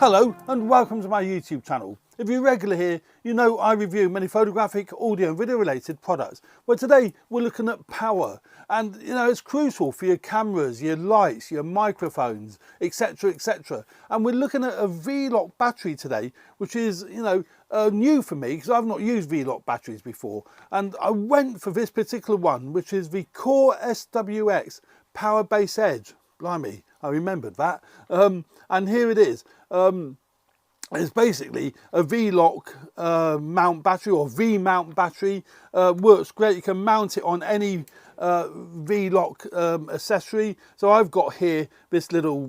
Hello and welcome to my YouTube channel. If you're regular here, you know I review many photographic, audio and video related products. But today we're looking at power, and you know it's crucial for your cameras, your lights, your microphones, etc, etc. And we're looking at a V-Lock battery today, which is new for me because I've not used V-Lock batteries before. And I went for this particular one, which is the Core SWX Power Base Edge. Blimey, I remembered that. And here it is. It's basically a V-Lock mount battery, or V-mount battery. Works great. You can mount it on any V-Lock accessory. So I've got here this little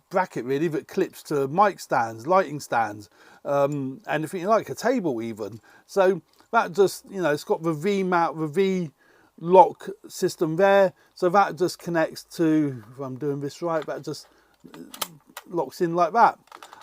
bracket really that clips to mic stands, lighting stands, and if you like a table even. So that just, it's got the V-mount, the V-Lock system there. So that just connects to, if I'm doing this right, that just locks in like that.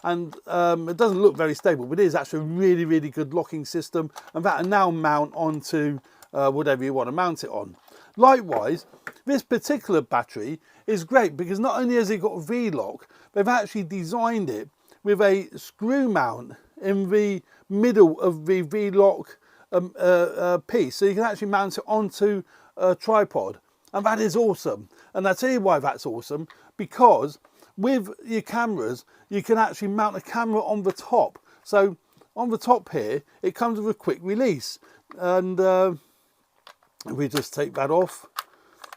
And it doesn't look very stable, but it is actually a really, really good locking system, and that'll now mount onto whatever you want to mount it on. Likewise, this particular battery is great because not only has it got V-Lock, they've actually designed it with a screw mount in the middle of the V-Lock piece, so you can actually mount it onto a tripod, and that is awesome. And I'll tell you why that's awesome, because with your cameras, you can actually mount a camera on the top. So on the top here, it comes with a quick release. And if we just take that off,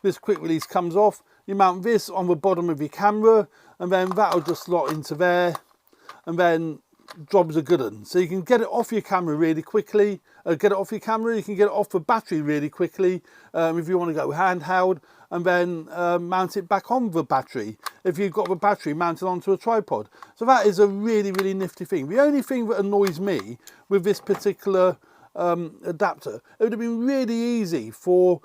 this quick release comes off. You mount this on the bottom of your camera, and then that'll just slot into there, and then job's a good one. So you can get it off your camera really quickly. You can get it off the battery really quickly if you want to go handheld, and then mount it back on the battery if you've got the battery mounted onto a tripod. So that is a really, really nifty thing. The only thing that annoys me with this particular adapter, it would have been really easy for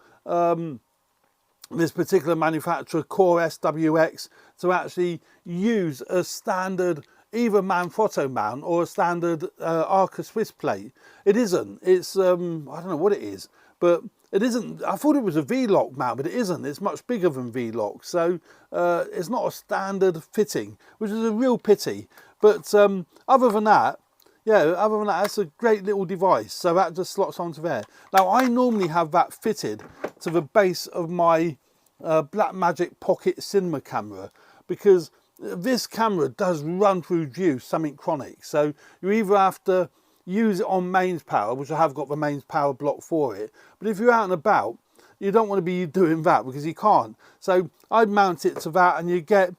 this particular manufacturer, Core SWX, to actually use a standard either Manfrotto mount or a standard Arca Swiss plate. It isn't. It's I don't know what it is, but it isn't. I thought it was a V-Lock mount, but it isn't. It's much bigger than V-Lock, so it's not a standard fitting, which is a real pity. But other than that, that's a great little device. So that just slots onto there. Now I normally have that fitted to the base of my Blackmagic Pocket Cinema camera, because this camera does run through juice, something chronic. So you either have to use it on mains power, which I have got the mains power block for it, but if you're out and about, you don't want to be doing that because you can't. So I'd mount it to that, and you get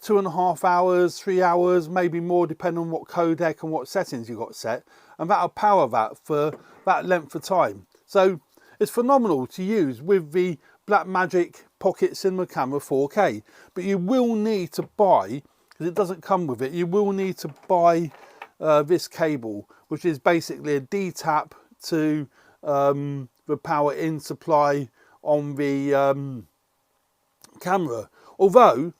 2.5 hours, 3 hours, maybe more, depending on what codec and what settings you got set, and that'll power that for that length of time. So it's phenomenal to use with the Blackmagic Pocket Cinema camera 4K, but you will need to buy, because it doesn't come with it, you will need to buy this cable, which is basically a D-tap to the power in supply on the camera. Although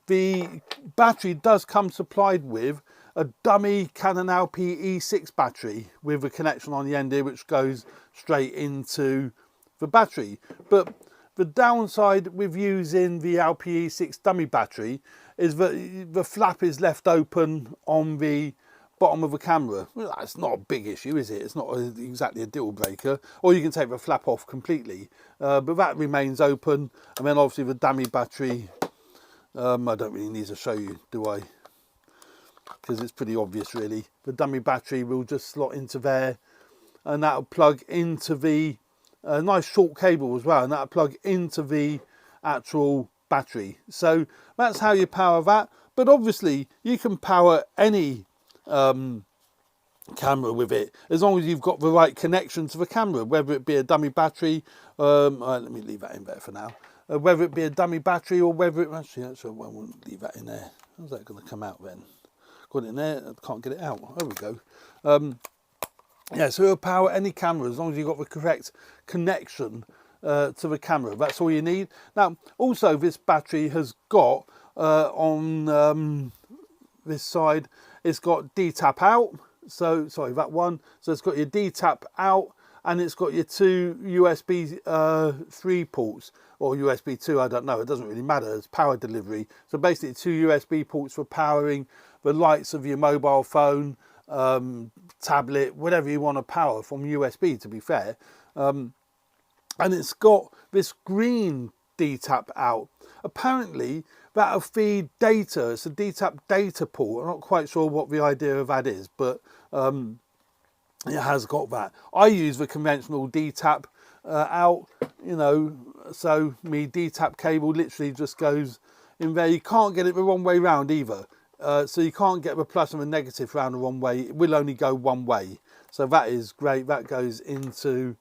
the battery does come supplied with a dummy Canon LP-E6 battery with a connection on the end here which goes straight into the battery. But the downside with using the LP-E6 dummy battery is that the flap is left open on the bottom of the camera. Well, that's not a big issue, is it? It's not exactly a deal breaker. Or you can take the flap off completely, but that remains open. And then obviously the dummy battery, I don't really need to show you, do I? Because it's pretty obvious really. The dummy battery will just slot into there, and that'll plug into the nice short cable as well, and that'll plug into the actual battery. So that's how you power that. But obviously you can power any camera with it, as long as you've got the right connection to the camera, whether it be a dummy battery, let me leave that in there for now, whether it be a dummy battery or whether it, actually I won't leave that in there. How's that going to come out then? Got it in there, I can't get it out. There we go. Yeah, so it'll power any camera as long as you've got the correct connection to the camera. That's all you need. Now also this battery has got on this side, it's got D-tap out, so sorry, that one, so it's got your D-tap out, and it's got your two USB 3 ports, or USB 2, I don't know, it doesn't really matter, it's power delivery. So basically 2 USB ports for powering the lights of your mobile phone, tablet, whatever you want to power from USB, to be fair. And it's got this green D-tap out. Apparently that'll feed data. It's a D-tap data port. I'm not quite sure what the idea of that is, but it has got that. I use the conventional D-tap out, you know, so me D-tap cable literally just goes in there. You can't get it the wrong way round either. So you can't get the plus and the negative round the wrong way. It will only go one way. So that is great. That goes into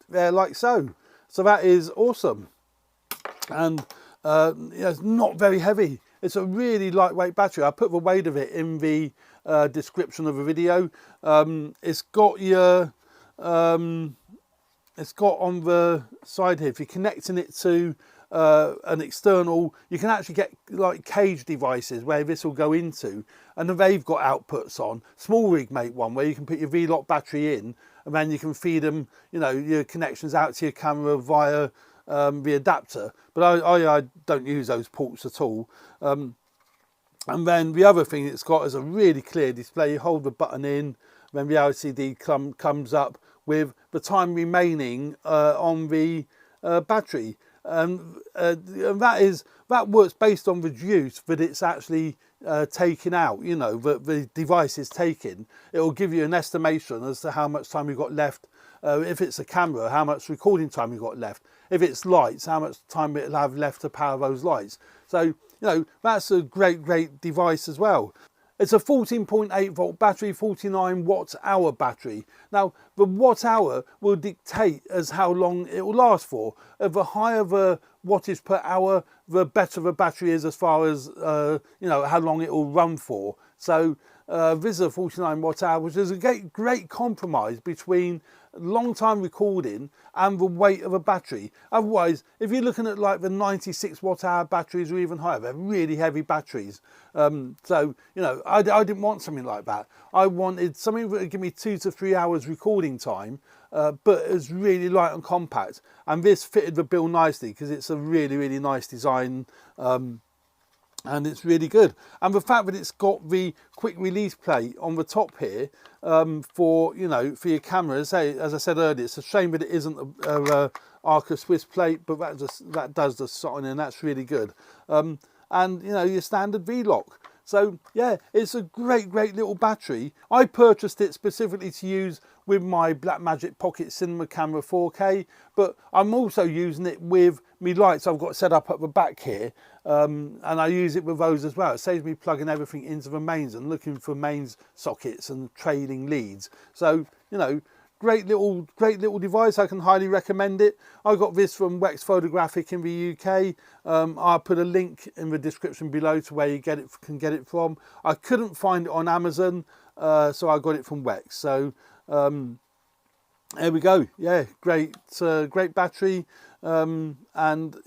there like so. So that is awesome. And yeah, it's not very heavy. It's a really lightweight battery. I put the weight of it in the description of the video. It's got your it's got on the side here, if you're connecting it to an external, you can actually get like cage devices where this will go into, and then they've got outputs on. Small Rig make one where you can put your V-Lock battery in, and then you can feed them, you know, your connections out to your camera via the adapter. But I don't use those ports at all. And then the other thing it's got is a really clear display. You hold the button in, then the LCD comes up with the time remaining on the battery. And that works based on the juice that it's actually taking out, you know, the device is taking. It will give you an estimation as to how much time you've got left. If it's a camera, how much recording time you've got left. If it's lights, how much time it'll have left to power those lights. So, you know, that's a great device as well. It's a 14.8 volt battery, 49 watt hour battery. Now, the watt hour will dictate as how long it will last for. The higher the wattage per hour, the better the battery is as far as, you know, how long it will run for. So this is a 49 watt hour, which is a great compromise between long time recording and the weight of a battery. Otherwise, if you're looking at like the 96 watt hour batteries or even higher, they're really heavy batteries. So, you know, I didn't want something like that. I wanted something that would give me 2 to 3 hours recording time, but it was really light and compact. And this fitted the bill nicely because it's a really nice design. And it's really good. And the fact that it's got the quick release plate on the top here for, you know, for your cameras. Hey, as I said earlier, it's a shame that it isn't a Arca Swiss plate, but that does the slot in, and that's really good. And, you know, your standard V-Lock. So yeah, it's a great little battery. I purchased it specifically to use with my Blackmagic Pocket Cinema Camera 4K, but I'm also using it with me lights I've got set up at the back here, and I use it with those as well. It saves me plugging everything into the mains and looking for mains sockets and trailing leads. So, you know, great little device. I can highly recommend it. I got this from WEX Photographic in the UK. I'll put a link in the description below to where you can get it from. I couldn't find it on Amazon, so I got it from WEX. So there we go. Yeah, great battery, and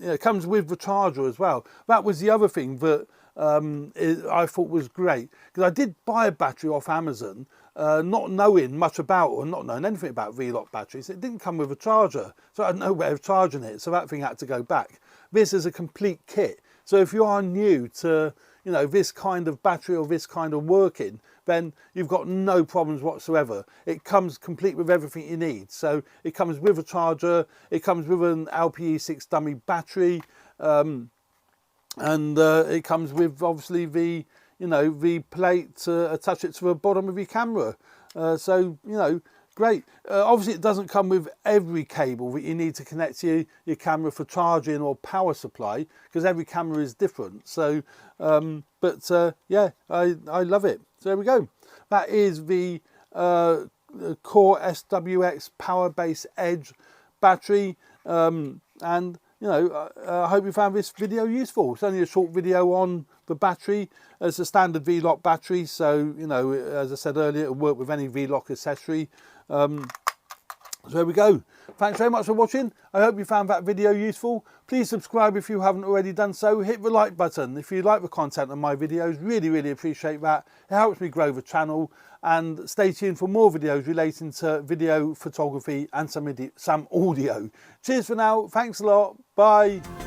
you know, it comes with the charger as well. That was the other thing that I thought was great, because I did buy a battery off Amazon, not knowing much about, or not knowing anything about V-Lock batteries. It didn't come with a charger, so I had no way of charging it, so that thing had to go back. This is a complete kit, so if you are new to, you know, this kind of battery or this kind of working, then you've got no problems whatsoever. It comes complete with everything you need. So it comes with a charger, it comes with an LPE6 dummy battery, and it comes with obviously the, you know, the plate to attach it to the bottom of your camera. So, you know, great. Obviously it doesn't come with every cable that you need to connect to your camera for charging or power supply, because every camera is different. So yeah, I love it. So there we go. That is the Core SWX Power Base Edge battery, and you know, I hope you found this video useful. It's only a short video on the battery. It's a standard V-Lock battery, so, you know, as I said earlier, it'll work with any V-Lock accessory. So there we go. Thanks very much for watching. I hope you found that video useful. Please subscribe if you haven't already done so. Hit the like button if you like the content of my videos. Really appreciate that. It helps me grow the channel. And stay tuned for more videos relating to video photography and some audio. Cheers for now. Thanks a lot. Bye.